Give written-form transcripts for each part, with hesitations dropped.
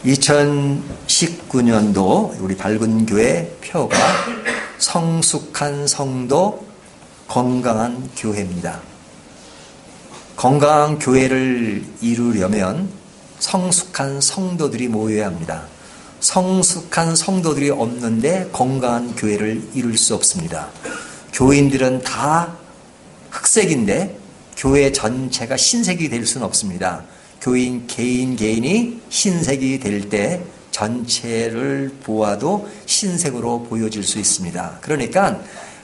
2019년도 우리 밝은 교회 표가 성숙한 성도, 건강한 교회입니다. 건강한 교회를 이루려면 성숙한 성도들이 모여야 합니다. 성숙한 성도들이 없는데 건강한 교회를 이룰 수 없습니다. 교인들은 다 흑색인데 교회 전체가 흰색이 될 수는 없습니다. 교인 개인이 흰색이 될 때 전체를 보아도 흰색으로 보여질 수 있습니다. 그러니까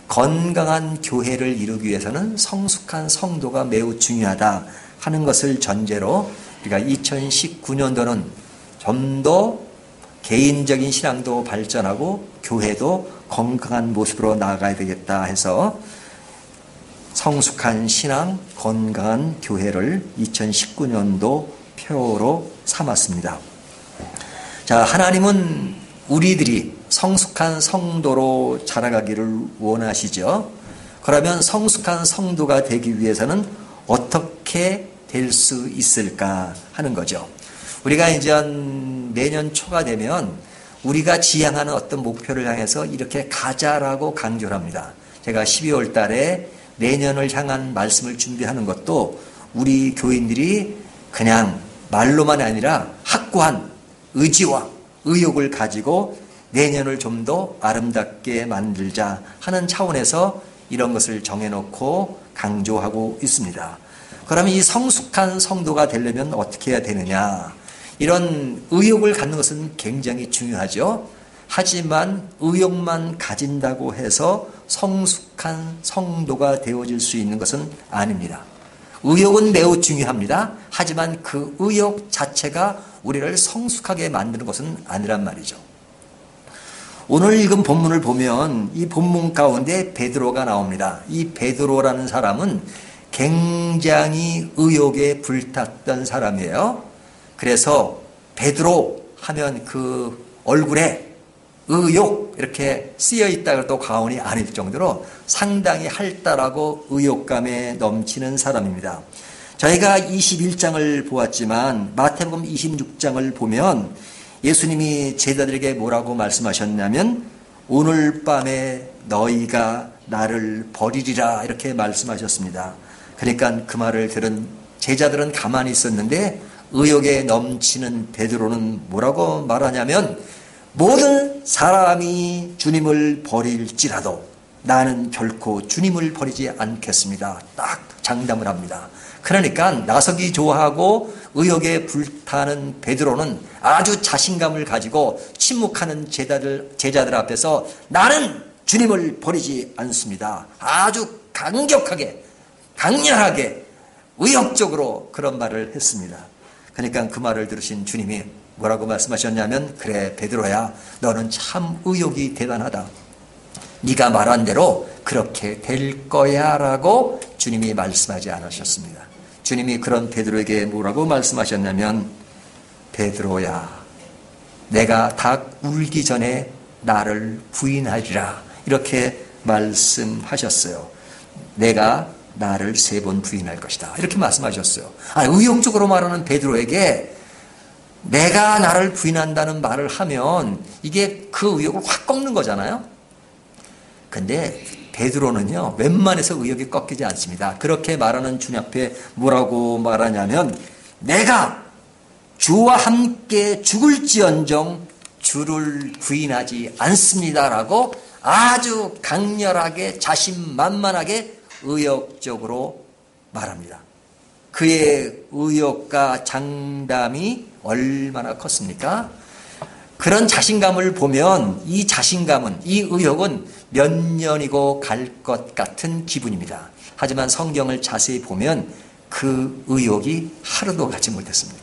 건강한 교회를 이루기 위해서는 성숙한 성도가 매우 중요하다 하는 것을 전제로 우리가 2019년도는 좀 더 개인적인 신앙도 발전하고 교회도 건강한 모습으로 나아가야 되겠다 해서 성숙한 신앙, 건강한 교회를 2019년도 표로 삼았습니다. 자, 하나님은 우리들이 성숙한 성도로 자라가기를 원하시죠. 그러면 성숙한 성도가 되기 위해서는 어떻게 될 수 있을까 하는 거죠. 우리가 이제 내년 초가 되면 우리가 지향하는 어떤 목표를 향해서 이렇게 가자라고 강조를 합니다. 제가 12월 달에 내년을 향한 말씀을 준비하는 것도 우리 교인들이 그냥 말로만 아니라 확고한 의지와 의욕을 가지고 내년을 좀 더 아름답게 만들자 하는 차원에서 이런 것을 정해놓고 강조하고 있습니다. 그러면 이 성숙한 성도가 되려면 어떻게 해야 되느냐? 이런 의욕을 갖는 것은 굉장히 중요하죠. 하지만 의욕만 가진다고 해서 성숙한 성도가 되어질 수 있는 것은 아닙니다. 의욕은 매우 중요합니다. 하지만 그 의욕 자체가 우리를 성숙하게 만드는 것은 아니란 말이죠. 오늘 읽은 본문을 보면 이 본문 가운데 베드로가 나옵니다. 이 베드로라는 사람은 굉장히 의욕에 불탔던 사람이에요. 그래서 베드로 하면 그 얼굴에 의욕 이렇게 쓰여 있다고 또 과언이 아닐 정도로 상당히 활달하고 의욕감에 넘치는 사람입니다. 저희가 21장을 보았지만 마태복음 26장을 보면 예수님이 제자들에게 뭐라고 말씀하셨냐면 오늘 밤에 너희가 나를 버리리라 이렇게 말씀하셨습니다. 그러니까 그 말을 들은 제자들은 가만히 있었는데 의욕에 넘치는 베드로는 뭐라고 말하냐면 모든 사람이 주님을 버릴지라도 나는 결코 주님을 버리지 않겠습니다. 딱 장담을 합니다. 그러니까 나서기 좋아하고 의욕에 불타는 베드로는 아주 자신감을 가지고 침묵하는 제자들 앞에서 나는 주님을 버리지 않습니다. 아주 강력하게 강렬하게 의욕적으로 그런 말을 했습니다. 그러니까 그 말을 들으신 주님이 뭐라고 말씀하셨냐면 그래 베드로야 너는 참 의욕이 대단하다. 네가 말한 대로 그렇게 될 거야 라고 주님이 말씀하지 않으셨습니다. 주님이 그런 베드로에게 뭐라고 말씀하셨냐면 베드로야 내가 닭 울기 전에 나를 부인하리라 이렇게 말씀하셨어요. 내가 나를 3번 부인할 것이다 이렇게 말씀하셨어요. 의욕적으로 말하는 베드로에게 내가 나를 부인한다는 말을 하면 이게 그 의욕을 확 꺾는 거잖아요. 근데 베드로는요 웬만해서 의욕이 꺾이지 않습니다. 그렇게 말하는 주님 앞에 뭐라고 말하냐면 내가 주와 함께 죽을지언정 주를 부인하지 않습니다라고 아주 강렬하게 자신만만하게 의욕적으로 말합니다. 그의 의욕과 장담이 얼마나 컸습니까? 그런 자신감을 보면 이 자신감은 이 의욕은 몇 년이고 갈 것 같은 기분입니다. 하지만 성경을 자세히 보면 그 의욕이 하루도 가지 못했습니다.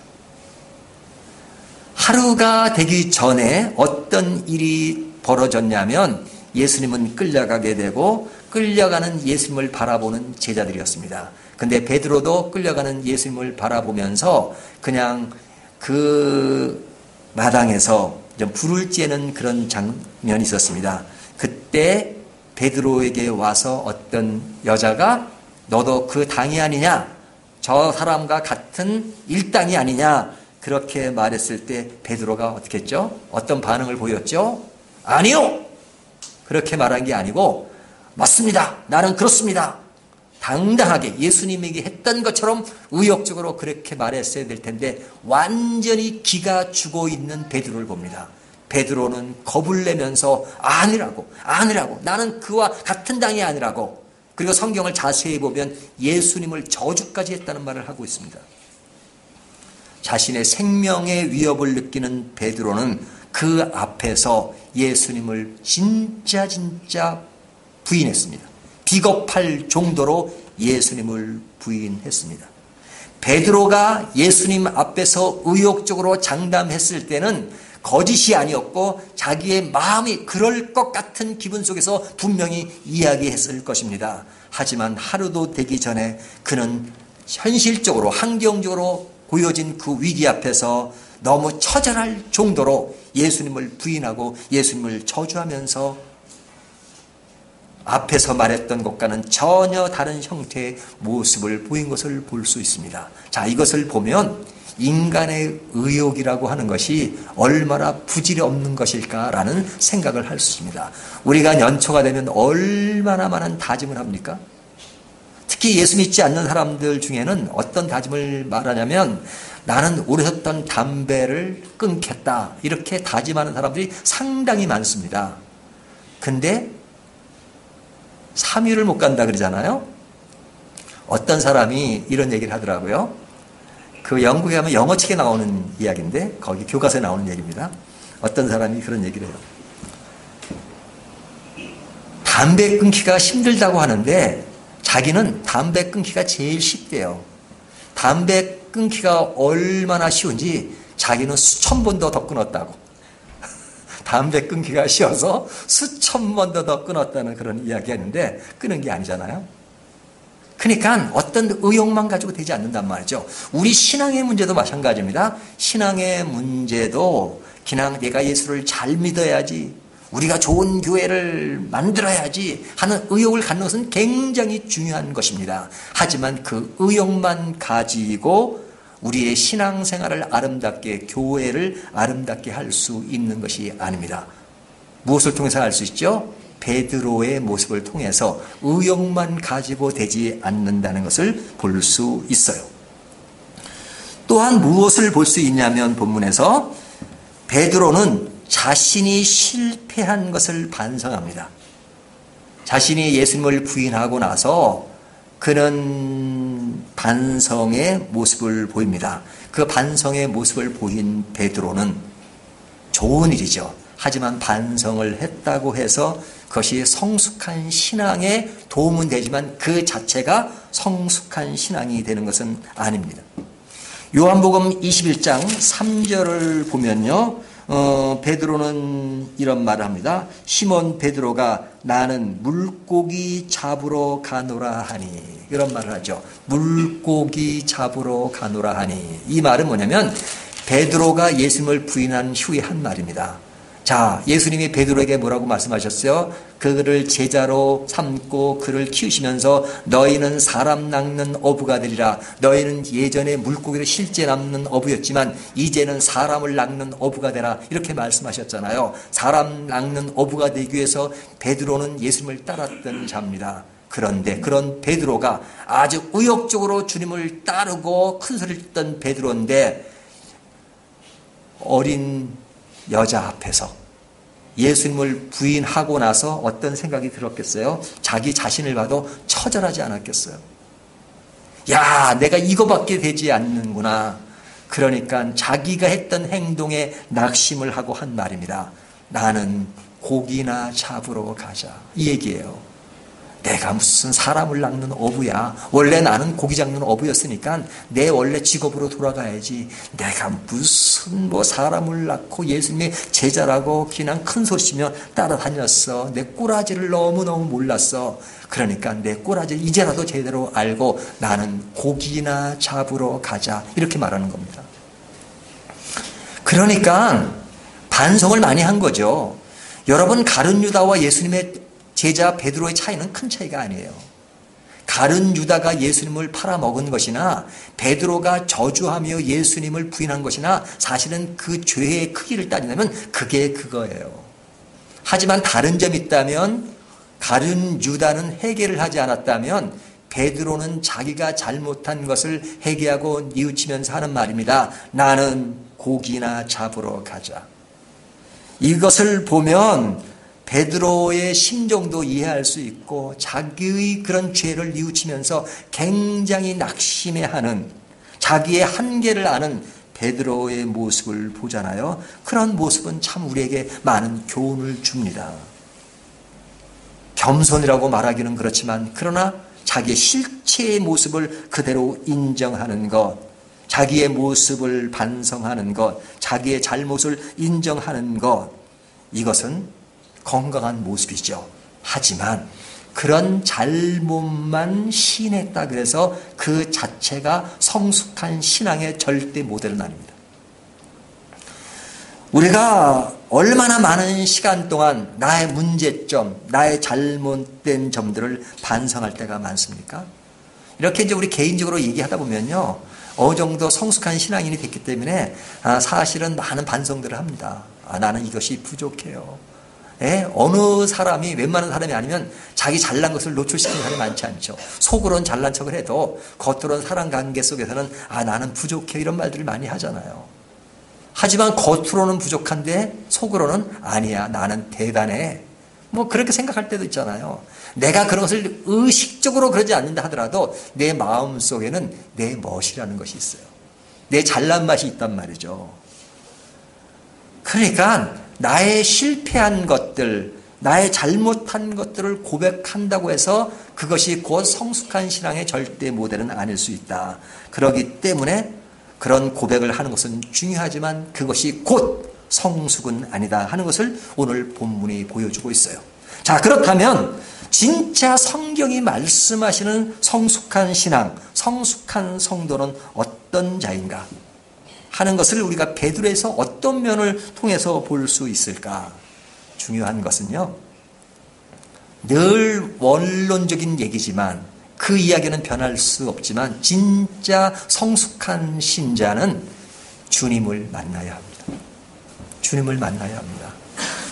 하루가 되기 전에 어떤 일이 벌어졌냐면 예수님은 끌려가게 되고 끌려가는 예수님을 바라보는 제자들이었습니다. 근데 베드로도 끌려가는 예수님을 바라보면서 그냥 그 마당에서 좀 불을 쬐는 그런 장면이 있었습니다. 그때 베드로에게 와서 어떤 여자가 너도 그 당이 아니냐? 저 사람과 같은 일당이 아니냐? 그렇게 말했을 때 베드로가 어떻게 했죠? 어떤 반응을 보였죠? 아니요! 그렇게 말한 게 아니고 맞습니다. 나는 그렇습니다. 당당하게 예수님에게 했던 것처럼 의욕적으로 그렇게 말했어야 될 텐데 완전히 기가 죽어 있는 베드로를 봅니다. 베드로는 겁을 내면서 아니라고 나는 그와 같은 당이 아니라고. 그리고 성경을 자세히 보면 예수님을 저주까지 했다는 말을 하고 있습니다. 자신의 생명의 위협을 느끼는 베드로는 그 앞에서 예수님을 진짜 부인했습니다. 비겁할 정도로 예수님을 부인했습니다. 베드로가 예수님 앞에서 의욕적으로 장담했을 때는 거짓이 아니었고 자기의 마음이 그럴 것 같은 기분 속에서 분명히 이야기했을 것입니다. 하지만 하루도 되기 전에 그는 현실적으로 환경적으로 보여진 그 위기 앞에서 너무 처절할 정도로 예수님을 부인하고 예수님을 저주하면서 앞에서 말했던 것과는 전혀 다른 형태의 모습을 보인 것을 볼 수 있습니다. 자, 이것을 보면 인간의 의욕이라고 하는 것이 얼마나 부질이 없는 것일까라는 생각을 할 수 있습니다. 우리가 연초가 되면 얼마나 많은 다짐을 합니까? 특히 예수 믿지 않는 사람들 중에는 어떤 다짐을 말하냐면 나는 오래 폈던 담배를 끊겠다 이렇게 다짐하는 사람들이 상당히 많습니다. 근데 3일을 못 간다 그러잖아요. 어떤 사람이 이런 얘기를 하더라고요. 그 영국에 가면 영어책에 나오는 이야기인데 거기 교과서에 나오는 얘기입니다. 어떤 사람이 그런 얘기를 해요. 담배 끊기가 힘들다고 하는데 자기는 담배 끊기가 제일 쉽대요. 담배 끊기가 얼마나 쉬운지 자기는 수천 번도 더 끊었다고. 담배 끊기가 쉬워서 수천 번도 더 끊었다는 그런 이야기하는데 끊은 게 아니잖아요. 그러니까 어떤 의욕만 가지고 되지 않는단 말이죠. 우리 신앙의 문제도 마찬가지입니다. 신앙의 문제도 그냥 내가 예수를 잘 믿어야지, 우리가 좋은 교회를 만들어야지 하는 의욕을 갖는 것은 굉장히 중요한 것입니다. 하지만 그 의욕만 가지고 우리의 신앙생활을 아름답게, 교회를 아름답게 할 수 있는 것이 아닙니다. 무엇을 통해서 알 수 있죠? 베드로의 모습을 통해서 의욕만 가지고 되지 않는다는 것을 볼 수 있어요. 또한 무엇을 볼 수 있냐면 본문에서 베드로는 자신이 실패한 것을 반성합니다. 자신이 예수님을 부인하고 나서 그는 반성의 모습을 보입니다. 그 반성의 모습을 보인 베드로는 좋은 일이죠. 하지만 반성을 했다고 해서 그것이 성숙한 신앙에 도움은 되지만 그 자체가 성숙한 신앙이 되는 것은 아닙니다. 요한복음 21장 3절을 보면요. 베드로는 이런 말을 합니다. 시몬 베드로가 나는 물고기 잡으러 가노라 하니, 이런 말을 하죠. 물고기 잡으러 가노라 하니. 이 말은 뭐냐면 베드로가 예수님을 부인한 후에 한 말입니다. 자, 예수님이 베드로에게 뭐라고 말씀하셨어요? 그를 제자로 삼고 그를 키우시면서 너희는 사람 낚는 어부가 되리라. 너희는 예전에 물고기를 실제 낚는 어부였지만 이제는 사람을 낚는 어부가 되라. 이렇게 말씀하셨잖아요. 사람 낚는 어부가 되기 위해서 베드로는 예수님을 따랐던 자입니다. 그런데 그런 베드로가 아주 의욕적으로 주님을 따르고 큰 소리를 듣던 베드로인데 어린 여자 앞에서 예수님을 부인하고 나서 어떤 생각이 들었겠어요? 자기 자신을 봐도 처절하지 않았겠어요? 야, 내가 이거밖에 되지 않는구나. 그러니까 자기가 했던 행동에 낙심을 하고 한 말입니다. 나는 고기나 잡으러 가자. 이 얘기예요. 내가 무슨 사람을 낚는 어부야. 원래 나는 고기 잡는 어부였으니까 내 원래 직업으로 돌아가야지. 내가 무슨 사람을 낳고 예수님의 제자라고 그냥 큰 소리치며 따라다녔어. 내 꼬라지를 너무너무 몰랐어. 그러니까 내 꼬라지를 이제라도 제대로 알고 나는 고기나 잡으러 가자. 이렇게 말하는 겁니다. 그러니까 반성을 많이 한 거죠. 여러분, 가룟 유다와 예수님의 제자 베드로의 차이는 큰 차이가 아니에요. 다른 유다가 예수님을 팔아먹은 것이나 베드로가 저주하며 예수님을 부인한 것이나 사실은 그 죄의 크기를 따진다면 그게 그거예요. 하지만 다른 점이 있다면 다른 유다는 회개를 하지 않았다면 베드로는 자기가 잘못한 것을 회개하고 뉘우치면서 하는 말입니다. 나는 고기나 잡으러 가자. 이것을 보면 베드로의 심정도 이해할 수 있고 자기의 그런 죄를 뉘우치면서 굉장히 낙심해하는 자기의 한계를 아는 베드로의 모습을 보잖아요. 그런 모습은 참 우리에게 많은 교훈을 줍니다. 겸손이라고 말하기는 그렇지만 그러나 자기의 실체의 모습을 그대로 인정하는 것, 자기의 모습을 반성하는 것, 자기의 잘못을 인정하는 것, 이것은 건강한 모습이죠. 하지만 그런 잘못만 시인했다 그래서 그 자체가 성숙한 신앙의 절대 모델은 아닙니다. 우리가 얼마나 많은 시간 동안 나의 문제점, 나의 잘못된 점들을 반성할 때가 많습니까? 이렇게 이제 우리 개인적으로 얘기하다 보면요, 어느 정도 성숙한 신앙인이 됐기 때문에 사실은 많은 반성들을 합니다. 나는 이것이 부족해요. 어느 사람이 웬만한 사람이 아니면 자기 잘난 것을 노출시키는 사람이 많지 않죠. 속으로는 잘난 척을 해도 겉으로는 사람 관계 속에서는 나는 부족해 이런 말들을 많이 하잖아요. 하지만 겉으로는 부족한데 속으로는 아니야 나는 대단해 뭐 그렇게 생각할 때도 있잖아요. 내가 그런 것을 의식적으로 그러지 않는다 하더라도 내 마음속에는 내 멋이라는 것이 있어요. 내 잘난 맛이 있단 말이죠. 그러니까 나의 실패한 것들, 나의 잘못한 것들을 고백한다고 해서 그것이 곧 성숙한 신앙의 절대 모델은 아닐 수 있다. 그렇기 때문에 그런 고백을 하는 것은 중요하지만 그것이 곧 성숙은 아니다 하는 것을 오늘 본문이 보여주고 있어요. 자, 그렇다면 진짜 성경이 말씀하시는 성숙한 신앙, 성숙한 성도는 어떤 자인가 하는 것을 우리가 베드로에서 어떤 면을 통해서 볼 수 있을까? 중요한 것은요, 늘 원론적인 얘기지만 그 이야기는 변할 수 없지만 진짜 성숙한 신자는 주님을 만나야 합니다. 주님을 만나야 합니다.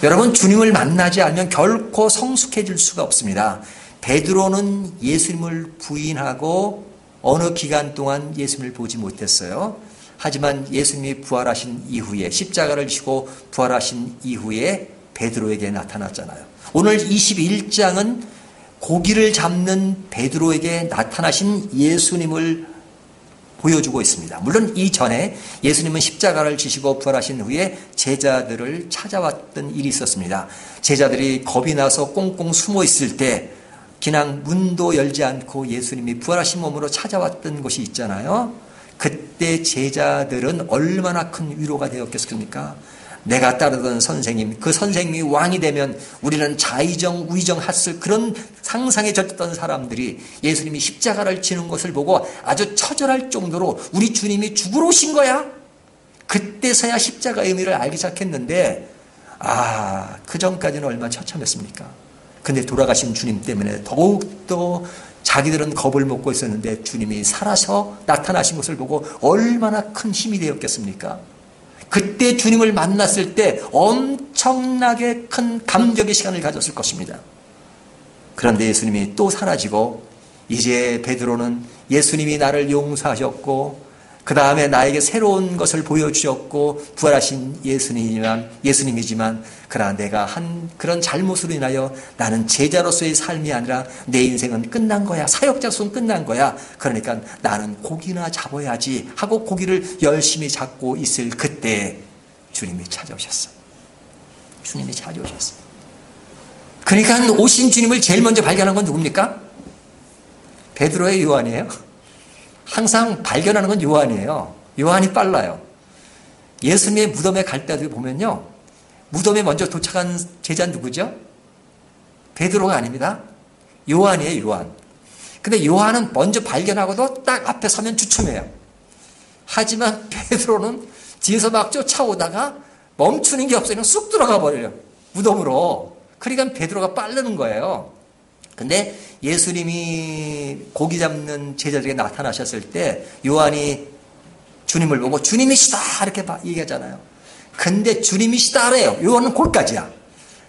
여러분, 주님을 만나지 않으면 결코 성숙해질 수가 없습니다. 베드로는 예수님을 부인하고 어느 기간 동안 예수님을 보지 못했어요. 하지만 예수님이 부활하신 이후에 십자가를 지고 부활하신 이후에 베드로에게 나타났잖아요. 오늘 21장은 고기를 잡는 베드로에게 나타나신 예수님을 보여주고 있습니다. 물론 이전에 예수님은 십자가를 지시고 부활하신 후에 제자들을 찾아왔던 일이 있었습니다. 제자들이 겁이 나서 꽁꽁 숨어 있을 때 그냥 문도 열지 않고 예수님이 부활하신 몸으로 찾아왔던 것이 있잖아요. 그때 제자들은 얼마나 큰 위로가 되었겠습니까? 내가 따르던 선생님, 그 선생님이 왕이 되면 우리는 자의정, 우의정 했을 그런 상상에 젖었던 사람들이 예수님이 십자가를 지는 것을 보고 아주 처절할 정도로 우리 주님이 죽으러 오신 거야? 그때서야 십자가의 의미를 알기 시작했는데 그 전까지는 얼마나 처참했습니까? 근데 돌아가신 주님 때문에 더욱더 자기들은 겁을 먹고 있었는데 주님이 살아서 나타나신 것을 보고 얼마나 큰 힘이 되었겠습니까? 그때 주님을 만났을 때 엄청나게 큰 감격의 시간을 가졌을 것입니다. 그런데 예수님이 또 사라지고 이제 베드로는 예수님이 나를 용서하셨고 그 다음에 나에게 새로운 것을 보여주셨고 부활하신 예수님이지만 그러나 내가 한 그런 잘못으로 인하여 나는 제자로서의 삶이 아니라 내 인생은 끝난 거야. 사역자로서는 끝난 거야. 그러니까 나는 고기나 잡아야지 하고 고기를 열심히 잡고 있을 그때 주님이 찾아오셨어요. 주님이 찾아오셨어요. 그러니까 오신 주님을 제일 먼저 발견한 건 누굽니까? 베드로의 요한이에요. 항상 발견하는 건 요한이에요. 요한이 빨라요. 예수님의 무덤에 갈 때도 보면요, 무덤에 먼저 도착한 제자는 누구죠? 베드로가 아닙니다. 요한이에요, 요한. 근데 요한은 먼저 발견하고도 딱 앞에 서면 주춤해요. 하지만 베드로는 뒤에서 막 쫓아오다가 멈추는 게 없어요. 쑥 들어가 버려요. 무덤으로. 그러니까 베드로가 빠르는 거예요. 근데 예수님이 고기 잡는 제자들에게 나타나셨을 때 요한이 주님을 보고 주님이시다 이렇게 얘기하잖아요. 근데 주님이시다 그래요. 요한은 거기까지야.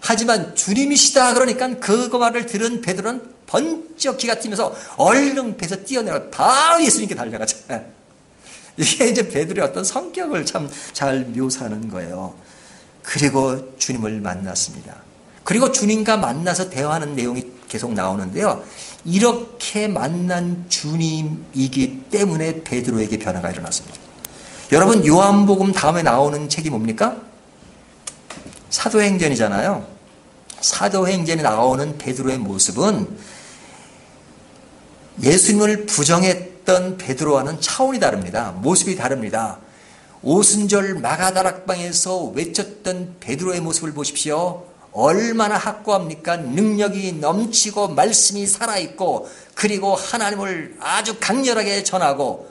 하지만 주님이시다 그러니까 그 말을 들은 베드로는 번쩍 기가 튀면서 얼른 배에서 뛰어내려 바로 예수님께 달려가잖아요. 이게 이제 베드로의 어떤 성격을 참 잘 묘사하는 거예요. 그리고 주님을 만났습니다. 그리고 주님과 만나서 대화하는 내용이 계속 나오는데요. 이렇게 만난 주님이기 때문에 베드로에게 변화가 일어났습니다. 여러분, 요한복음 다음에 나오는 책이 뭡니까? 사도행전이잖아요. 사도행전에 나오는 베드로의 모습은 예수님을 부정했던 베드로와는 차원이 다릅니다. 모습이 다릅니다. 오순절 마가다락방에서 외쳤던 베드로의 모습을 보십시오. 얼마나 확고합니까? 능력이 넘치고 말씀이 살아있고 그리고 하나님을 아주 강렬하게 전하고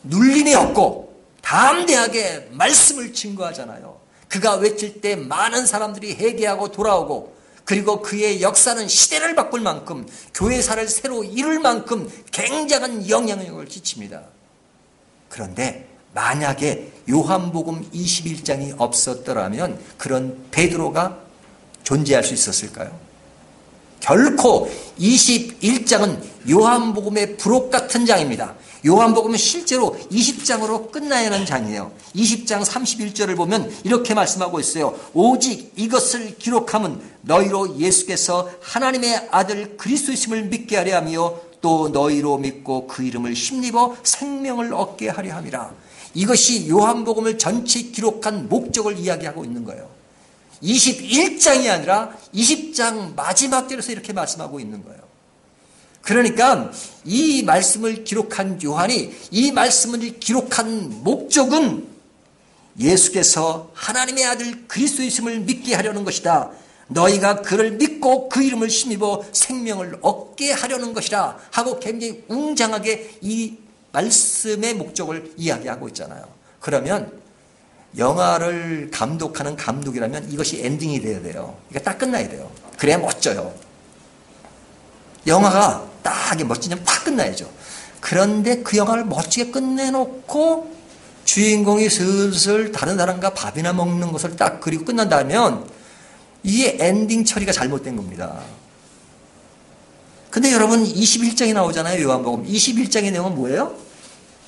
눌림이 없고 담대하게 말씀을 증거하잖아요. 그가 외칠 때 많은 사람들이 회개하고 돌아오고 그리고 그의 역사는 시대를 바꿀 만큼 교회사를 새로 이룰 만큼 굉장한 영향력을 끼칩니다. 그런데 만약에 요한복음 21장이 없었더라면 그런 베드로가 존재할 수 있었을까요? 결코 21장은 요한복음의 부록 같은 장입니다. 요한복음은 실제로 20장으로 끝나야 하는 장이에요. 20장 31절을 보면 이렇게 말씀하고 있어요. 오직 이것을 기록함은 너희로 예수께서 하나님의 아들 그리스도이심을 믿게 하려 하며 또 너희로 믿고 그 이름을 힘입어 생명을 얻게 하려 함이라. 이것이 요한복음을 전체 기록한 목적을 이야기하고 있는 거예요. 21장이 아니라 20장 마지막 절에서 이렇게 말씀하고 있는 거예요. 그러니까 이 말씀을 기록한 요한이 이 말씀을 기록한 목적은 예수께서 하나님의 아들 그리스도이심을 믿게 하려는 것이다. 너희가 그를 믿고 그 이름을 힘입어 생명을 얻게 하려는 것이다 하고 굉장히 웅장하게 이 말씀의 목적을 이야기하고 있잖아요. 그러면 영화를 감독하는 감독이라면 이것이 엔딩이 돼야 돼요. 그러니까 딱 끝나야 돼요. 그래야 멋져요. 영화가 딱 멋지냐면 딱 끝나야죠. 그런데 그 영화를 멋지게 끝내놓고 주인공이 슬슬 다른 사람과 밥이나 먹는 것을 딱 그리고 끝난다면 이게 엔딩 처리가 잘못된 겁니다. 근데 여러분 21장이 나오잖아요. 요한복음 21장의 내용은 뭐예요?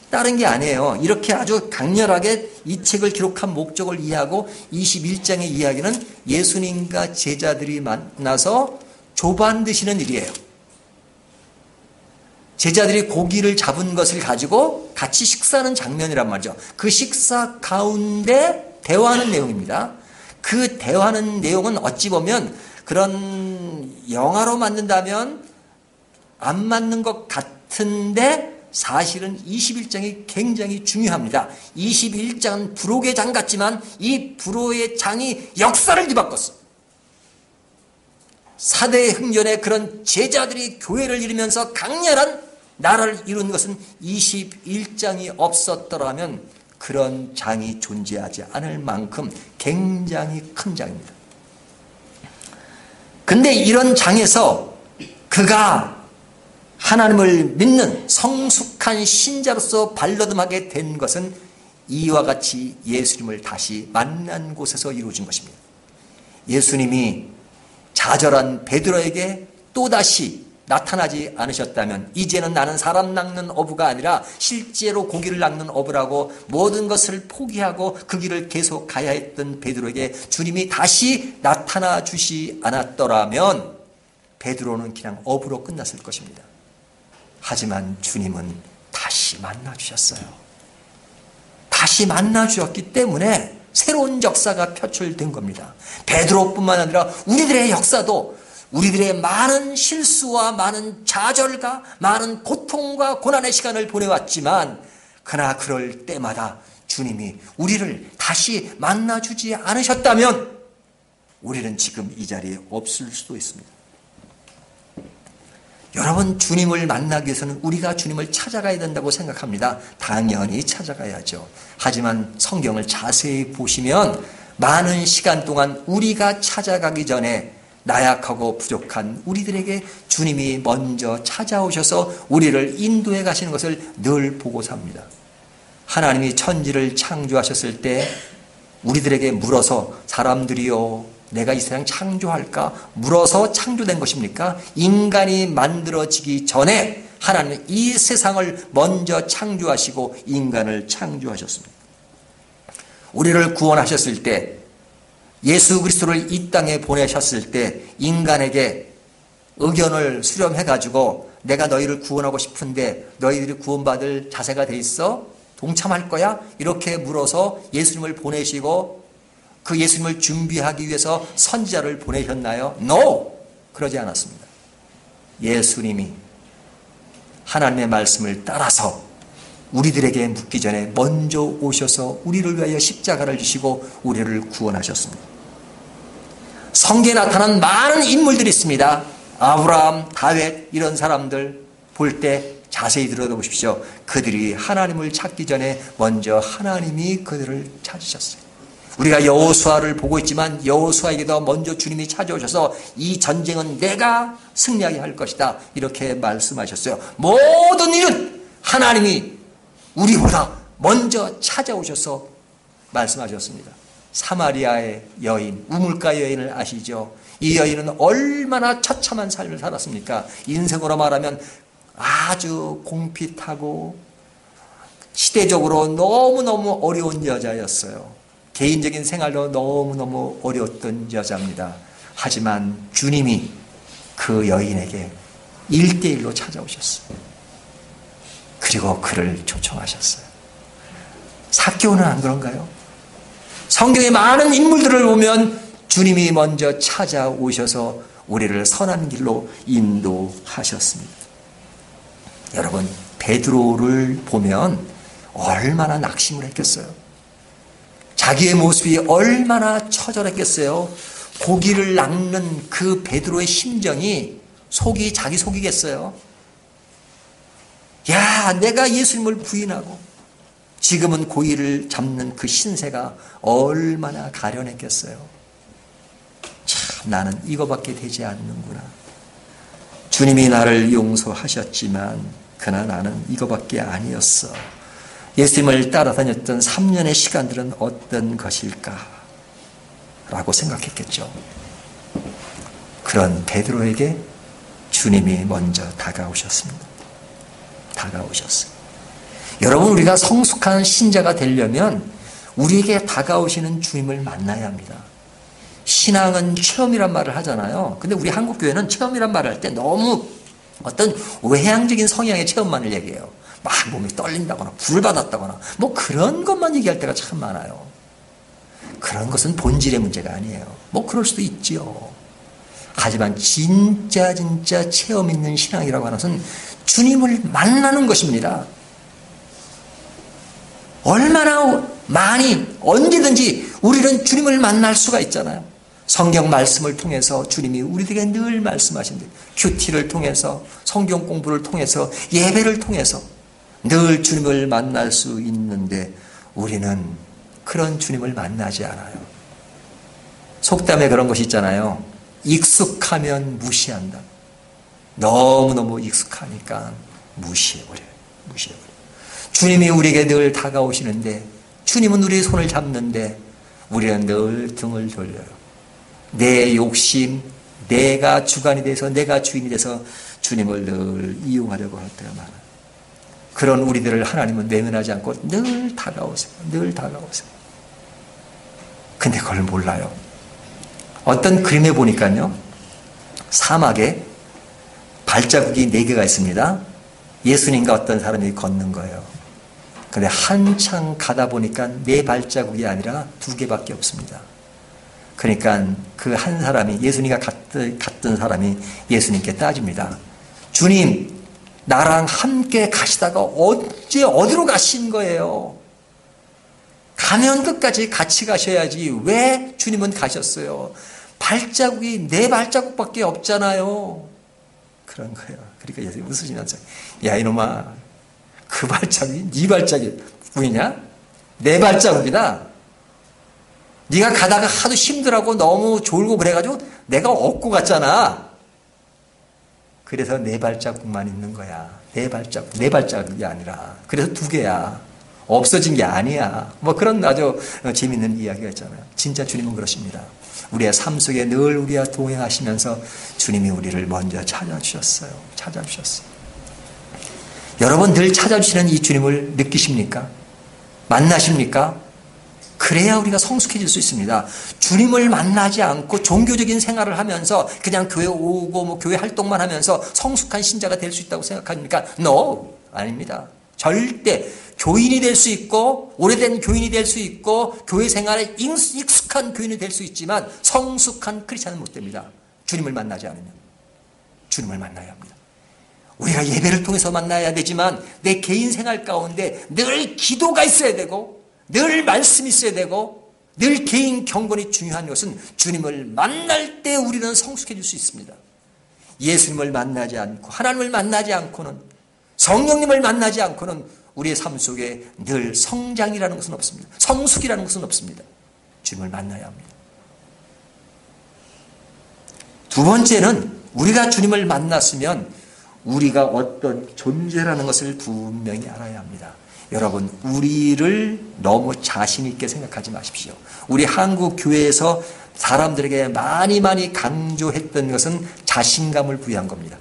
다른 게 아니에요. 이렇게 아주 강렬하게 이 책을 기록한 목적을 이해하고 21장의 이야기는 예수님과 제자들이 만나서 조반 드시는 일이에요. 제자들이 고기를 잡은 것을 가지고 같이 식사하는 장면이란 말이죠. 그 식사 가운데 대화하는 내용입니다. 그 대화하는 내용은 어찌 보면 그런 영화로 만든다면 안 맞는 것 같은데 사실은 21장이 굉장히 중요합니다. 21장은 불호의 장 같지만 이 불호의 장이 역사를 뒤바꿨어. 사대 흥전의 그런 제자들이 교회를 이루면서 강렬한 나라를 이룬 것은 21장이 없었더라면 그런 장이 존재하지 않을 만큼 굉장히 큰 장입니다. 근데 이런 장에서 그가 하나님을 믿는 성숙한 신자로서 발돋움하게 된 것은 이와 같이 예수님을 다시 만난 곳에서 이루어진 것입니다. 예수님이 좌절한 베드로에게 또다시 나타나지 않으셨다면 이제는 나는 사람 낚는 어부가 아니라 실제로 고기를 낚는 어부라고 모든 것을 포기하고 그 길을 계속 가야 했던 베드로에게 주님이 다시 나타나 주시 않았더라면 베드로는 그냥 어부로 끝났을 것입니다. 하지만 주님은 다시 만나 주셨어요. 다시 만나 주셨기 때문에 새로운 역사가 표출된 겁니다. 베드로뿐만 아니라 우리들의 역사도 우리들의 많은 실수와 많은 좌절과 많은 고통과 고난의 시간을 보내왔지만 그러나 그럴 때마다 주님이 우리를 다시 만나주지 않으셨다면 우리는 지금 이 자리에 없을 수도 있습니다. 여러분, 주님을 만나기 위해서는 우리가 주님을 찾아가야 된다고 생각합니다. 당연히 찾아가야죠. 하지만 성경을 자세히 보시면 많은 시간 동안 우리가 찾아가기 전에 나약하고 부족한 우리들에게 주님이 먼저 찾아오셔서 우리를 인도해 가시는 것을 늘 보고 삽니다. 하나님이 천지를 창조하셨을 때 우리들에게 물어서 사람들이요 내가 이 세상 창조할까? 물어서 창조된 것입니까? 인간이 만들어지기 전에 하나님은 이 세상을 먼저 창조하시고 인간을 창조하셨습니다. 우리를 구원하셨을 때 예수 그리스도를 이 땅에 보내셨을 때 인간에게 의견을 수렴해가지고 내가 너희를 구원하고 싶은데 너희들이 구원받을 자세가 돼 있어? 동참할 거야? 이렇게 물어서 예수님을 보내시고 그 예수님을 준비하기 위해서 선지자를 보내셨나요? No! 그러지 않았습니다. 예수님이 하나님의 말씀을 따라서 우리들에게 묻기 전에 먼저 오셔서 우리를 위하여 십자가를 지시고 우리를 구원하셨습니다. 성경에 나타난 많은 인물들이 있습니다. 아브라함, 다윗 이런 사람들 볼 때 자세히 들여다보십시오. 그들이 하나님을 찾기 전에 먼저 하나님이 그들을 찾으셨어요. 우리가 여호수아를 보고 있지만 여호수아에게도 먼저 주님이 찾아오셔서 이 전쟁은 내가 승리하게 할 것이다 이렇게 말씀하셨어요. 모든 일은 하나님이 우리보다 먼저 찾아오셔서 말씀하셨습니다. 사마리아의 여인, 우물가 여인을 아시죠? 이 여인은 얼마나 처참한 삶을 살았습니까? 인생으로 말하면 아주 공핍하고 시대적으로 너무너무 어려운 여자였어요. 개인적인 생활도 너무너무 어려웠던 여자입니다. 하지만 주님이 그 여인에게 1대1로 찾아오셨어요. 그리고 그를 초청하셨어요. 삭개오는 안 그런가요? 성경의 많은 인물들을 보면 주님이 먼저 찾아오셔서 우리를 선한 길로 인도하셨습니다. 여러분, 베드로를 보면 얼마나 낙심을 했겠어요. 자기의 모습이 얼마나 처절했겠어요. 고기를 낚는 그 베드로의 심정이 속이 자기 속이겠어요. 야, 내가 예수님을 부인하고 지금은 고기를 잡는 그 신세가 얼마나 가련했겠어요. 참, 나는 이거밖에 되지 않는구나. 주님이 나를 용서하셨지만 그러나 나는 이거밖에 아니었어. 예수님을 따라다녔던 3년의 시간들은 어떤 것일까? 라고 생각했겠죠. 그런 베드로에게 주님이 먼저 다가오셨습니다. 다가오셨어요. 여러분, 우리가 성숙한 신자가 되려면 우리에게 다가오시는 주님을 만나야 합니다. 신앙은 체험이란 말을 하잖아요. 근데 우리 한국교회는 체험이란 말을 할 때 너무 어떤 외향적인 성향의 체험만을 얘기해요. 막 몸이 떨린다거나 불 받았다거나 뭐 그런 것만 얘기할 때가 참 많아요. 그런 것은 본질의 문제가 아니에요. 뭐 그럴 수도 있지요. 하지만 진짜 체험 있는 신앙이라고 하는 것은 주님을 만나는 것입니다. 얼마나 많이 언제든지 우리는 주님을 만날 수가 있잖아요. 성경 말씀을 통해서 주님이 우리에게 늘 말씀하신대. 큐티를 통해서 성경 공부를 통해서 예배를 통해서 늘 주님을 만날 수 있는데 우리는 그런 주님을 만나지 않아요. 속담에 그런 것이 있잖아요. 익숙하면 무시한다. 너무너무 익숙하니까 무시해버려요. 주님이 우리에게 늘 다가오시는데 주님은 우리의 손을 잡는데 우리는 늘 등을 돌려요. 내 욕심, 내가 주관이 돼서 내가 주인이 돼서 주님을 늘 이용하려고 할 때가 많아요. 그런 우리들을 하나님은 외면하지 않고 늘 다가오세요. 늘 다가오세요. 근데 그걸 몰라요. 어떤 그림에 보니까요. 사막에 발자국이 4개가 있습니다. 예수님과 어떤 사람이 걷는 거예요. 근데 한참 가다 보니까 4발자국이 아니라 2개밖에 없습니다. 그러니까 그 한 사람이 예수님과 갔던 사람이 예수님께 따집니다. 주님, 나랑 함께 가시다가 언제 어디로 가신 거예요? 가면 끝까지 같이 가셔야지 왜 주님은 가셨어요? 발자국이 4발자국밖에 없잖아요. 그런 거예요. 그러니까 예수님 웃으시면서 야 이놈아, 그 발자국이 네 발자국이냐? 4발자국이다. 네가 가다가 하도 힘들하고 너무 졸고 그래가지고 내가 업고 갔잖아. 그래서 네 발자국만 있는 거야. 네 발자국이 아니라. 그래서 두 개야. 없어진 게 아니야. 뭐 그런 아주 재밌는 이야기가 있잖아요. 진짜 주님은 그러십니다. 우리의 삶 속에 늘 우리와 동행하시면서 주님이 우리를 먼저 찾아주셨어요. 여러분 늘 찾아주시는 이 주님을 느끼십니까? 만나십니까? 그래야 우리가 성숙해질 수 있습니다. 주님을 만나지 않고 종교적인 생활을 하면서 그냥 교회 오고 뭐 교회 활동만 하면서 성숙한 신자가 될 수 있다고 생각합니까? No, 아닙니다. 절대. 교인이 될 수 있고 오래된 교인이 될 수 있고 교회 생활에 익숙한 교인이 될 수 있지만 성숙한 크리스찬은 못 됩니다. 주님을 만나지 않으면. 주님을 만나야 합니다. 우리가 예배를 통해서 만나야 되지만 내 개인 생활 가운데 늘 기도가 있어야 되고 늘 말씀이 있어야 되고 늘 개인 경건이 중요한 것은 주님을 만날 때 우리는 성숙해질 수 있습니다. 예수님을 만나지 않고 하나님을 만나지 않고는 성령님을 만나지 않고는 우리의 삶 속에 늘 성장이라는 것은 없습니다. 성숙이라는 것은 없습니다. 주님을 만나야 합니다. 두 번째는 우리가 주님을 만났으면 우리가 어떤 존재라는 것을 분명히 알아야 합니다. 여러분, 우리를 너무 자신 있게 생각하지 마십시오. 우리 한국 교회에서 사람들에게 많이 강조했던 것은 자신감을 부여한 겁니다.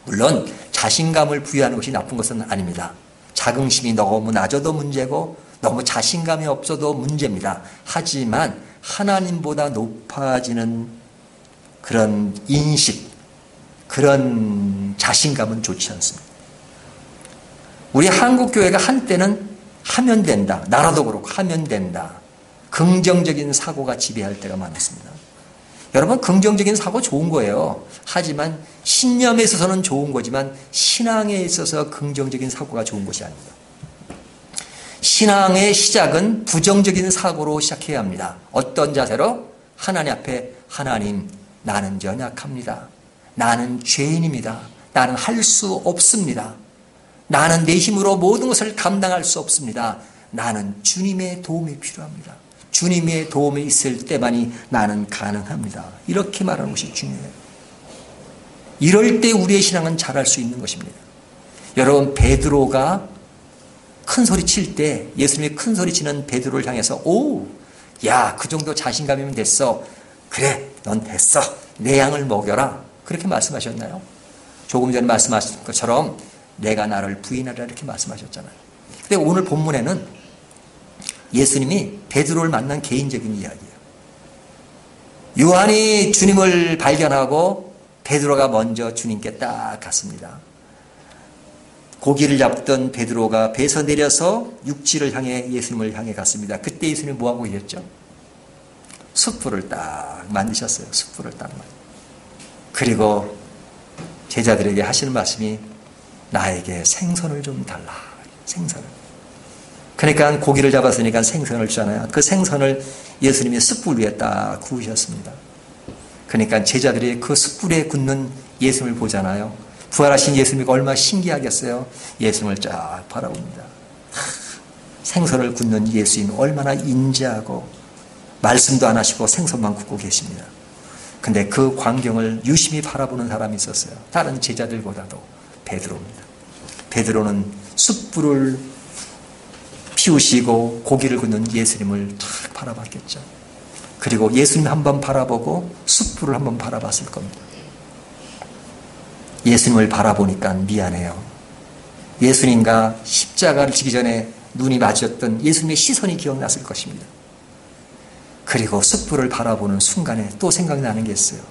물론 자신감을 부여하는 것이 나쁜 것은 아닙니다. 자긍심이 너무 낮아도 문제고 너무 자신감이 없어도 문제입니다. 하지만 하나님보다 높아지는 그런 인식, 그런 자신감은 좋지 않습니다. 우리 한국교회가 한때는 하면 된다. 나라도 그렇고 하면 된다. 긍정적인 사고가 지배할 때가 많았습니다. 여러분, 긍정적인 사고 좋은 거예요. 하지만 신념에 있어서는 좋은 거지만 신앙에 있어서 긍정적인 사고가 좋은 것이 아닙니다. 신앙의 시작은 부정적인 사고로 시작해야 합니다. 어떤 자세로? 하나님 앞에 하나님, 나는 연약합니다. 나는 죄인입니다. 나는 할 수 없습니다. 나는 내 힘으로 모든 것을 감당할 수 없습니다. 나는 주님의 도움이 필요합니다. 주님의 도움이 있을 때만이 나는 가능합니다. 이렇게 말하는 것이 중요해요. 이럴 때 우리의 신앙은 자랄 수 있는 것입니다. 여러분, 베드로가 큰 소리 칠 때 예수님이 큰 소리 치는 베드로를 향해서 야, 그 정도 자신감이면 됐어. 그래, 넌 됐어. 내 양을 먹여라. 그렇게 말씀하셨나요? 조금 전에 말씀하신 것처럼 내가 나를 부인하라 이렇게 말씀하셨잖아요. 근데 오늘 본문에는 예수님이 베드로를 만난 개인적인 이야기예요. 요한이 주님을 발견하고 베드로가 먼저 주님께 딱 갔습니다. 고기를 잡던 베드로가 배에서 내려서 육지를 향해 예수님을 향해 갔습니다. 그때 예수님이 뭐하고 계셨죠? 숯불을 딱 만드셨어요. 숯불을 딱 그리고 제자들에게 하시는 말씀이 나에게 생선을 좀 달라. 생선을. 그러니까 고기를 잡았으니까 생선을 주잖아요. 그 생선을 예수님이 숯불 위에 딱 구우셨습니다. 그러니까 제자들이 그 숯불에 굽는 예수님을 보잖아요. 부활하신 예수님이 얼마나 신기하겠어요. 예수님을 쫙 바라봅니다. 생선을 굽는 예수님 얼마나 인자하고 말씀도 안 하시고 생선만 굽고 계십니다. 근데 그 광경을 유심히 바라보는 사람이 있었어요. 다른 제자들보다도 베드로입니다. 베드로는 숯불을 피우시고 고기를 굽는 예수님을 탁 바라봤겠죠. 그리고 예수님 한번 바라보고 숯불을 한번 바라봤을 겁니다. 예수님을 바라보니까 미안해요. 예수님과 십자가를 지기 전에 눈이 맞았던 예수님의 시선이 기억났을 것입니다. 그리고 숯불을 바라보는 순간에 또 생각나는 게 있어요.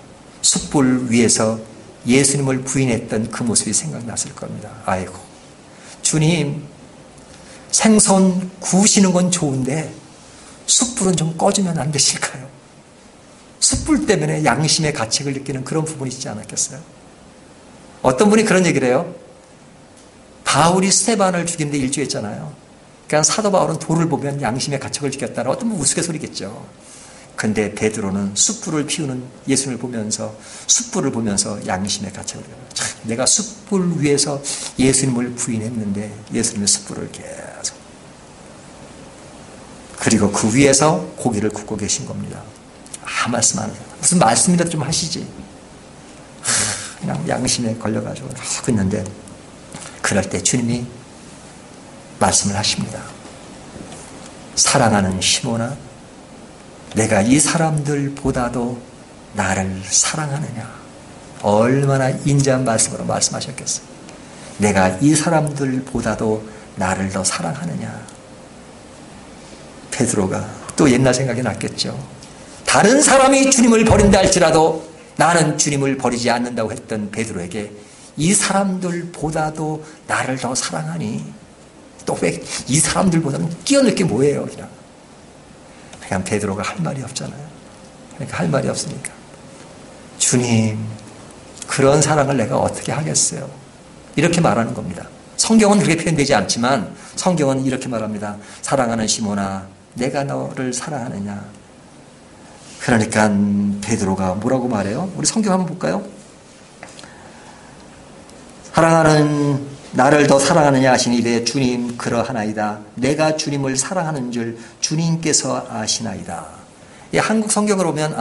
숯불 위에서 예수님을 부인했던 그 모습이 생각났을 겁니다. 아이고, 주님, 생선 구우시는 건 좋은데 숯불은 좀 꺼주면 안 되실까요? 숯불 때문에 양심의 가책을 느끼는 그런 부분이 있지 않았겠어요? 어떤 분이 그런 얘기를 해요. 바울이 스테반을 죽이는데 일조했잖아요. 그러니까 사도 바울은 돌을 보면 양심의 가책을 느꼈다는 어떤 분 우스갯소리겠죠. 근데 베드로는 숯불을 피우는 예수님을 보면서 숯불을 보면서 양심의 가책을 느껴요. 내가 숯불 위에서 예수님을 부인했는데 예수님의 숯불을 계속. 그리고 그 위에서 고기를 굽고 계신 겁니다. 말씀 안 하세요. 무슨 말씀이라도 좀 하시지. 그냥 양심에 걸려가지고 하고 있는데, 그럴 때 주님이 말씀을 하십니다. 사랑하는 시몬아, 내가 이 사람들보다도 나를 사랑하느냐. 얼마나 인자한 말씀으로 말씀하셨겠어요. 내가 이 사람들보다도 나를 더 사랑하느냐. 베드로가 또 옛날 생각이 났겠죠. 다른 사람이 주님을 버린다 할지라도 나는 주님을 버리지 않는다고 했던 베드로에게 이 사람들보다도 나를 더 사랑하니, 또 왜 이 사람들보다는 끼어넣을 게 뭐예요? 그냥 베드로가 할 말이 없잖아요. 그러니까 할 말이 없으니까, 주님, 그런 사랑을 내가 어떻게 하겠어요? 이렇게 말하는 겁니다. 성경은 그렇게 표현되지 않지만 성경은 이렇게 말합니다. 사랑하는 시몬아, 내가 너를 사랑하느냐. 그러니까 베드로가 뭐라고 말해요? 우리 성경 한번 볼까요? 사랑하는 나를 더 사랑하느냐 하시니 이래 주님 그러하나이다. 내가 주님을 사랑하는 줄 주님께서 아시나이다. 이 한국 성경을 보면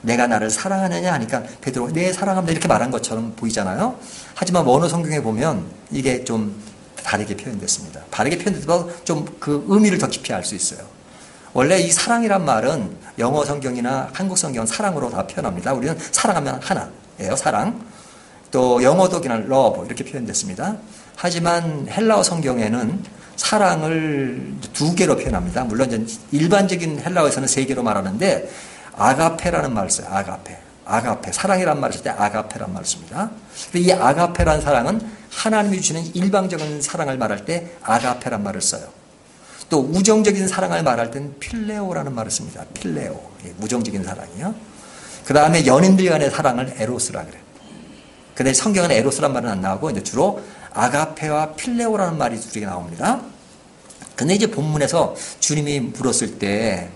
내가 나를 사랑하느냐 하니까 베드로 내 사랑합니다 이렇게 말한 것처럼 보이잖아요. 하지만 원어 성경에 보면 이게 좀 다르게 표현됐습니다. 다르게 표현돼도 좀 그 의미를 더 깊이 알 수 있어요. 원래 이 사랑이란 말은 영어 성경이나 한국 성경은 사랑으로 다 표현합니다. 우리는 사랑하면 하나예요, 사랑. 또 영어도 그냥 love 이렇게 표현됐습니다. 하지만 헬라어 성경에는 사랑을 두 개로 표현합니다. 물론 이제 일반적인 헬라어에서는 세 개로 말하는데 아가페라는 말을 써요. 아가페. 사랑이란 말을 쓸 때 아가페란 말을 씁니다. 이 아가페란 사랑은 하나님이 주시는 일방적인 사랑을 말할 때 아가페란 말을 써요. 또 우정적인 사랑을 말할 때는 필레오라는 말을 씁니다. 필레오. 우정적인 사랑이요. 그 다음에 연인들 간의 사랑을 에로스라 그래요. 근데 성경은 에로스란 말은 안 나오고 이제 주로 아가페와 필레오라는 말이 두 개가 나옵니다. 근데 이제 본문에서 주님이 물었을 때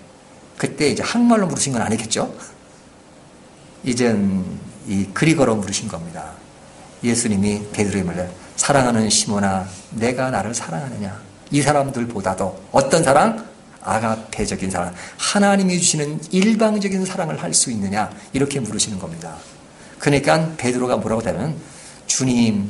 그때 이제 한국말로 물으신 건 아니겠죠? 이젠 이 그리거로 물으신 겁니다. 예수님이 베드로에게 말해요. 사랑하는 시몬아, 내가 나를 사랑하느냐? 이 사람들보다도 어떤 사랑? 아가페적인 사랑. 하나님이 주시는 일방적인 사랑을 할 수 있느냐? 이렇게 물으시는 겁니다. 그러니까 베드로가 뭐라고 하면 주님,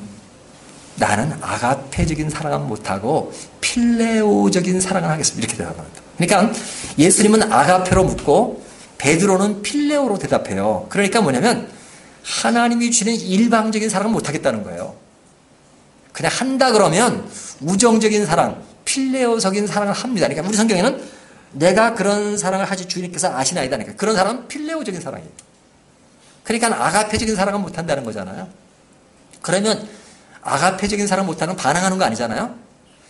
나는 아가페적인 사랑은 못하고 필레오적인 사랑을 하겠습니다. 이렇게 대답합니다. 그러니까 예수님은 아가페로 묻고 베드로는 필레오로 대답해요. 그러니까 뭐냐면 하나님이 주시는 일방적인 사랑은 못하겠다는 거예요. 그냥 한다 그러면 우정적인 사랑, 필레오적인 사랑을 합니다. 그러니까 우리 성경에는 내가 그런 사랑을 하지 주님께서 아시나이다. 그러니까 그런 사랑은 필레오적인 사랑이에요. 그러니까 아가페적인 사랑은 못한다는 거잖아요. 그러면 아가페적인 사랑 못하는 건 반항하는 거 아니잖아요.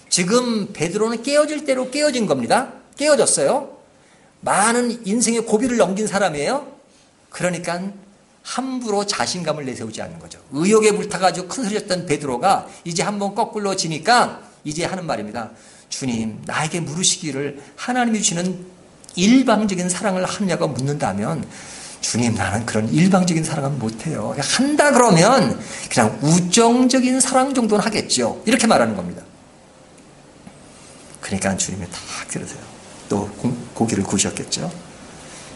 지금 베드로는 깨어질 대로 깨어진 겁니다. 깨어졌어요. 많은 인생의 고비를 넘긴 사람이에요. 그러니까 함부로 자신감을 내세우지 않는 거죠. 의욕에 불타가지고 큰 소리였던 베드로가 이제 한번 거꾸로 지니까 이제 하는 말입니다. 주님, 나에게 물으시기를 하나님이 주시는 일방적인 사랑을 하느냐고 묻는다면 주님, 나는 그런 일방적인 사랑은 못해요. 한다 그러면 그냥 우정적인 사랑 정도는 하겠죠. 이렇게 말하는 겁니다. 그러니까 주님이 딱 들으세요. 또 고기를 구우셨겠죠.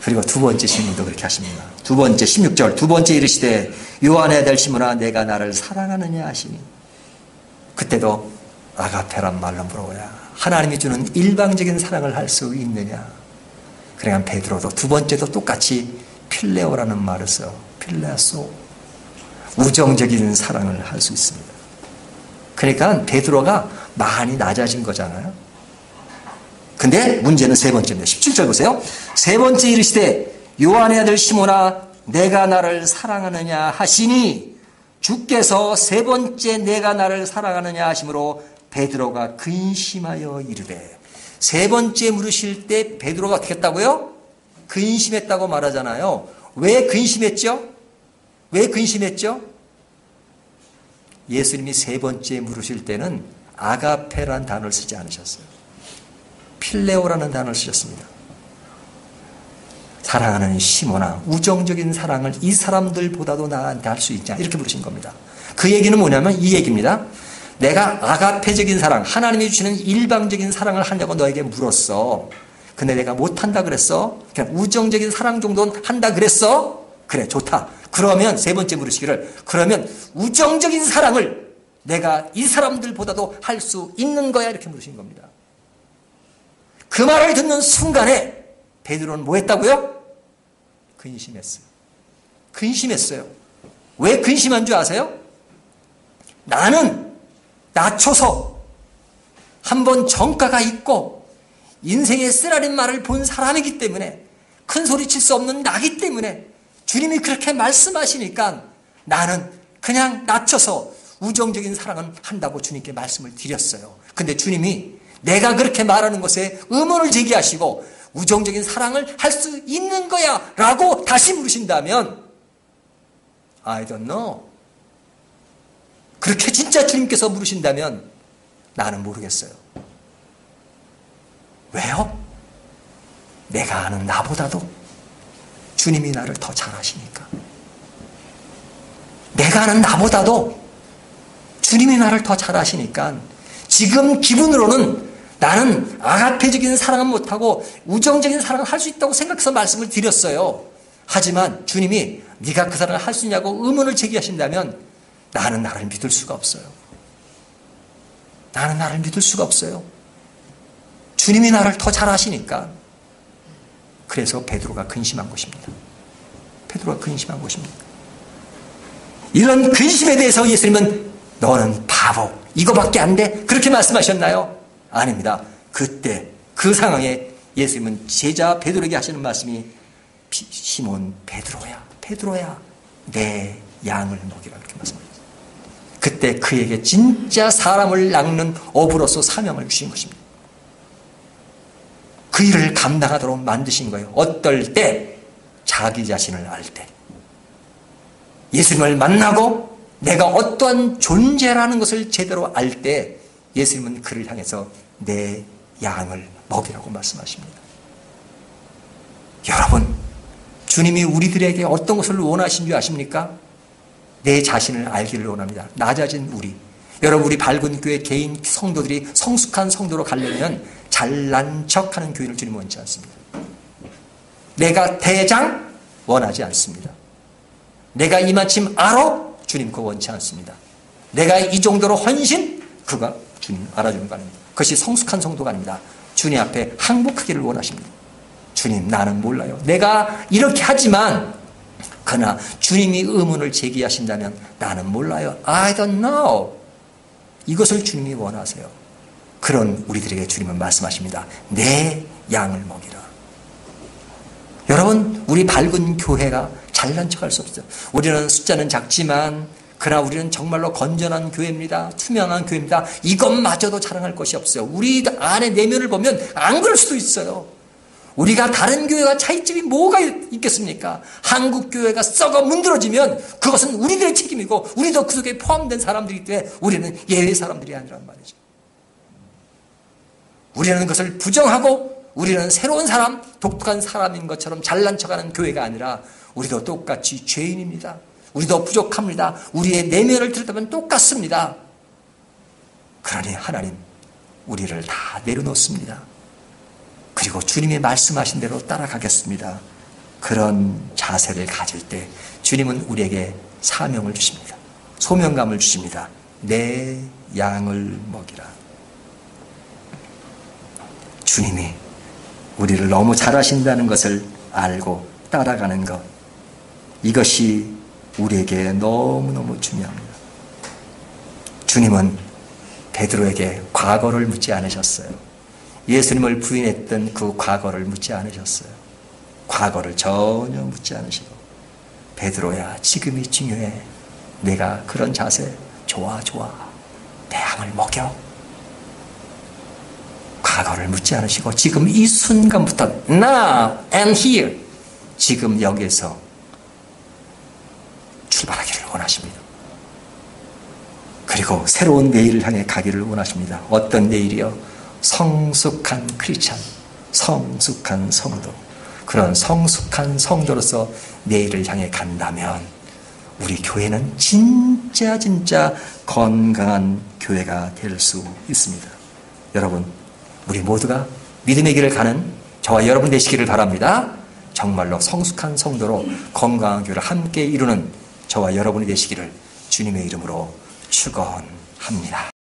그리고 두 번째 질문도 그렇게 하십니다. 두 번째 16절 두 번째 이르시되 요한의 아들 시몬아 내가 나를 사랑하느냐 하시니 그때도 아가페란 말로 물어보야 하나님이 주는 일방적인 사랑을 할 수 있느냐. 그러니까 베드로도 두 번째도 똑같이 필레오라는 말을 써요. 필레소. 우정적인 사랑을 할 수 있습니다. 그러니까 베드로가 많이 낮아진 거잖아요. 근데 문제는 세 번째입니다. 17절 보세요. 세 번째 이르시되 요한의 아들 시몬아 내가 나를 사랑하느냐 하시니 주께서 세 번째 내가 나를 사랑하느냐 하심으로 베드로가 근심하여 이르되 세 번째 물으실 때 베드로가 어떻게 했다고요? 근심했다고 말하잖아요. 왜 근심했죠? 왜 근심했죠? 예수님이 세 번째 물으실 때는 아가페라는 단어를 쓰지 않으셨어요. 필레오라는 단어를 쓰셨습니다. 사랑하는 시몬아, 우정적인 사랑을 이 사람들보다도 나한테 할 수 있냐? 이렇게 물으신 겁니다. 그 얘기는 뭐냐면 이 얘기입니다. 내가 아가페적인 사랑, 하나님이 주시는 일방적인 사랑을 하냐고 너에게 물었어. 근데 내가 못한다 그랬어? 그냥 우정적인 사랑 정도는 한다 그랬어? 그래, 좋다. 그러면 세 번째 물으시기를, 그러면 우정적인 사랑을 내가 이 사람들보다도 할 수 있는 거야? 이렇게 물으신 겁니다. 그 말을 듣는 순간에 베드로는 뭐 했다고요? 근심했어요. 근심했어요. 왜 근심한 줄 아세요? 나는 낮춰서 한번 정가가 있고 인생의 쓰라린 말을 본 사람이기 때문에, 큰 소리 칠 수 없는 나기 때문에 주님이 그렇게 말씀하시니까 나는 그냥 낮춰서 우정적인 사랑은 한다고 주님께 말씀을 드렸어요. 근데 주님이 내가 그렇게 말하는 것에 의문을 제기하시고 우정적인 사랑을 할 수 있는 거야 라고 다시 물으신다면 I don't know. 그렇게 진짜 주님께서 물으신다면 나는 모르겠어요. 왜요? 내가 아는 나보다도 주님이 나를 더 잘 아시니까. 내가 아는 나보다도 주님이 나를 더 잘 아시니까 지금 기분으로는 나는 아가페적인 사랑은 못하고 우정적인 사랑을 할 수 있다고 생각해서 말씀을 드렸어요. 하지만 주님이 네가 그 사랑을 할 수 있냐고 의문을 제기하신다면 나는 나를 믿을 수가 없어요. 나는 나를 믿을 수가 없어요. 주님이 나를 더 잘 아시니까. 그래서 베드로가 근심한 것입니다. 베드로가 근심한 것입니다. 이런 근심에 대해서 예수님은 너는 바보, 이거밖에 안 돼? 그렇게 말씀하셨나요? 아닙니다. 그때 그 상황에 예수님은 제자 베드로에게 하시는 말씀이 시몬 베드로야, 베드로야, 내 양을 먹이라 이렇게 말씀하셨어요. 그때 그에게 진짜 사람을 낚는 어부로서 사명을 주신 것입니다. 그 일을 감당하도록 만드신 거예요. 어떨 때? 자기 자신을 알 때. 예수님을 만나고 내가 어떠한 존재라는 것을 제대로 알 때 예수님은 그를 향해서 내 양을 먹이라고 말씀하십니다. 여러분, 주님이 우리들에게 어떤 것을 원하신 줄 아십니까? 내 자신을 알기를 원합니다. 낮아진 우리. 여러분, 우리 밝은 교회 개인 성도들이 성숙한 성도로 가려면 잘난 척하는 교회를 주님 원치 않습니다. 내가 대장 원하지 않습니다. 내가 이마침 알아 주님 그거 원치 않습니다. 내가 이 정도로 헌신 그가 주님 알아주는 거 아닙니다. 그것이 성숙한 성도가 아닙니다. 주님 앞에 항복하기를 원하십니다. 주님 나는 몰라요. 내가 이렇게 하지만 그러나 주님이 의문을 제기하신다면 나는 몰라요. I don't know. 이것을 주님이 원하세요. 그런 우리들에게 주님은 말씀하십니다. 내 양을 먹이라. 여러분, 우리 밝은 교회가 잘난 척할 수 없어요. 우리는 숫자는 작지만 그러나 우리는 정말로 건전한 교회입니다. 투명한 교회입니다. 이것마저도 자랑할 것이 없어요. 우리 안에 내면을 보면 안 그럴 수도 있어요. 우리가 다른 교회와 차이점이 뭐가 있겠습니까? 한국 교회가 썩어 문드러지면 그것은 우리들의 책임이고 우리도 그 속에 포함된 사람들이기 때문에 우리는 예외 사람들이 아니란 말이죠. 우리는 그것을 부정하고 우리는 새로운 사람, 독특한 사람인 것처럼 잘난 척하는 교회가 아니라 우리도 똑같이 죄인입니다. 우리도 부족합니다. 우리의 내면을 들여다보면 똑같습니다. 그러니 하나님 우리를 다 내려놓습니다. 그리고 주님이 말씀하신 대로 따라가겠습니다. 그런 자세를 가질 때 주님은 우리에게 사명을 주십니다. 소명감을 주십니다. 내 양을 먹이라. 주님이 우리를 너무 잘하신다는 것을 알고 따라가는 것, 이것이 우리에게 너무너무 중요합니다. 주님은 베드로에게 과거를 묻지 않으셨어요. 예수님을 부인했던 그 과거를 묻지 않으셨어요. 과거를 전혀 묻지 않으시고 베드로야 지금이 중요해. 내가 그런 자세 좋아 내 양을 먹여. 과거를 묻지 않으시고 지금 이 순간부터 Now and here 지금 여기에서 출발하기를 원하십니다. 그리고 새로운 내일을 향해 가기를 원하십니다. 어떤 내일이요? 성숙한 크리스찬, 성숙한 성도. 그런 성숙한 성도로서 내일을 향해 간다면 우리 교회는 진짜 건강한 교회가 될 수 있습니다. 여러분, 우리 모두가 믿음의 길을 가는 저와 여러분 되시기를 바랍니다. 정말로 성숙한 성도로 건강한 교회를 함께 이루는 저와 여러분이 되시기를 주님의 이름으로 축원합니다.